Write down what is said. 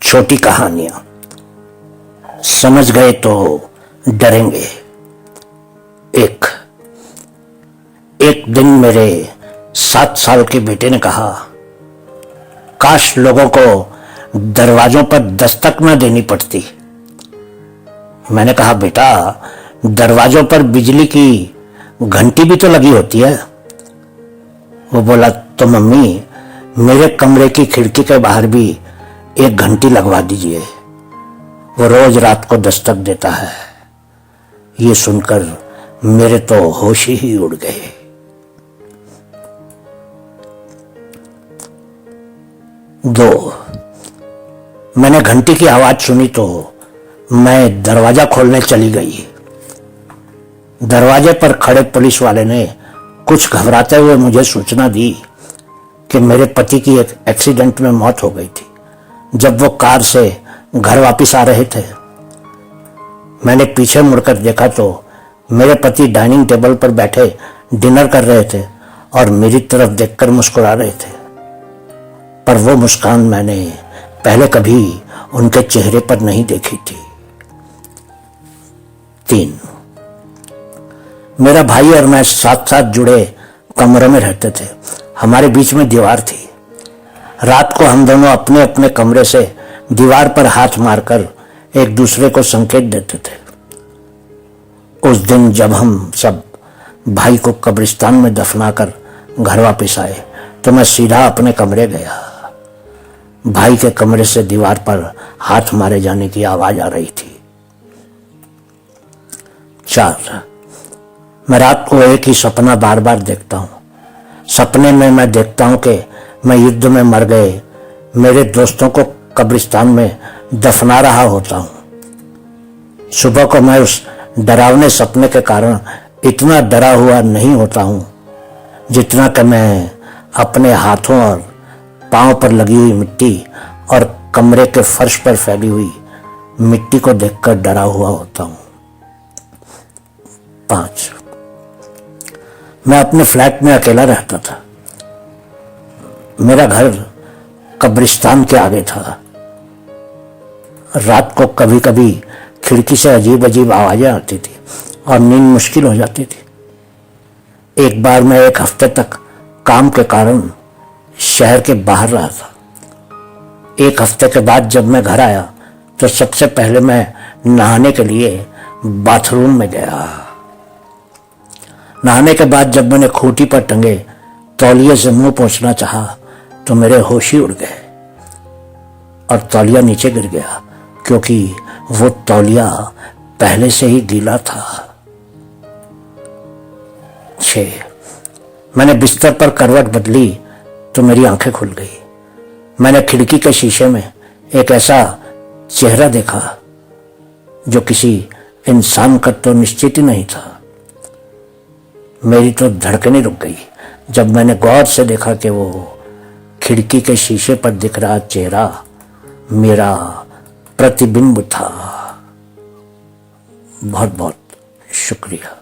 छोटी कहानियां समझ गए तो डरेंगे। एक दिन मेरे 7 साल के बेटे ने कहा, काश लोगों को दरवाजों पर दस्तक न देनी पड़ती। मैंने कहा, बेटा, दरवाजों पर बिजली की घंटी भी तो लगी होती है। वो बोला, तो मम्मी, मेरे कमरे की खिड़की के बाहर भी एक घंटी लगवा दीजिए, वो रोज रात को दस्तक देता है। ये सुनकर मेरे तो होश ही उड़ गए। मैंने घंटी की आवाज सुनी तो मैं दरवाजा खोलने चली गई। दरवाजे पर खड़े पुलिस वाले ने कुछ घबराते हुए मुझे सूचना दी कि मेरे पति की एक एक्सीडेंट में मौत हो गई थी जब वो कार से घर वापस आ रहे थे। मैंने पीछे मुड़कर देखा तो मेरे पति डाइनिंग टेबल पर बैठे डिनर कर रहे थे और मेरी तरफ देखकर मुस्कुरा रहे थे, पर वो मुस्कान मैंने पहले कभी उनके चेहरे पर नहीं देखी थी। 3 मेरा भाई और मैं साथ साथ जुड़े कमरों में रहते थे। हमारे बीच में दीवार थी। रात को हम दोनों अपने अपने कमरे से दीवार पर हाथ मारकर एक दूसरे को संकेत देते थे। उस दिन जब हम सब भाई को कब्रिस्तान में दफनाकर घर वापस आए तो मैं सीधा अपने कमरे गया। भाई के कमरे से दीवार पर हाथ मारे जाने की आवाज आ रही थी। 4 मैं रात को एक ही सपना बार बार देखता हूं। सपने में मैं देखता हूं कि मैं युद्ध में मर गए मेरे दोस्तों को कब्रिस्तान में दफना रहा होता हूं। सुबह को मैं उस डरावने सपने के कारण इतना डरा हुआ नहीं होता हूं जितना कि मैं अपने हाथों और पांव पर लगी हुई मिट्टी और कमरे के फर्श पर फैली हुई मिट्टी को देखकर डरा हुआ होता हूं। 5 मैं अपने फ्लैट में अकेला रहता था। मेरा घर कब्रिस्तान के आगे था। रात को कभी कभी खिड़की से अजीब अजीब आवाजें आती थी और नींद मुश्किल हो जाती थी। एक बार मैं 1 हफ्ते तक काम के कारण शहर के बाहर रहा था। 1 हफ्ते के बाद जब मैं घर आया तो सबसे पहले मैं नहाने के लिए बाथरूम में गया। नहाने के बाद जब मैंने खूंटी पर टंगे तौलिए से मुंह पोंछना चाहा तो मेरे होश ही उड़ गए और तौलिया नीचे गिर गया क्योंकि वो तौलिया पहले से ही गीला था। 6 मैंने बिस्तर पर करवट बदली तो मेरी आंखें खुल गई। मैंने खिड़की के शीशे में एक ऐसा चेहरा देखा जो किसी इंसान का तो निश्चित ही नहीं था। मेरी तो धड़कनें रुक गई जब मैंने गौर से देखा कि वो खिड़की के शीशे पर दिख रहा चेहरा मेरा प्रतिबिंब था। बहुत बहुत शुक्रिया।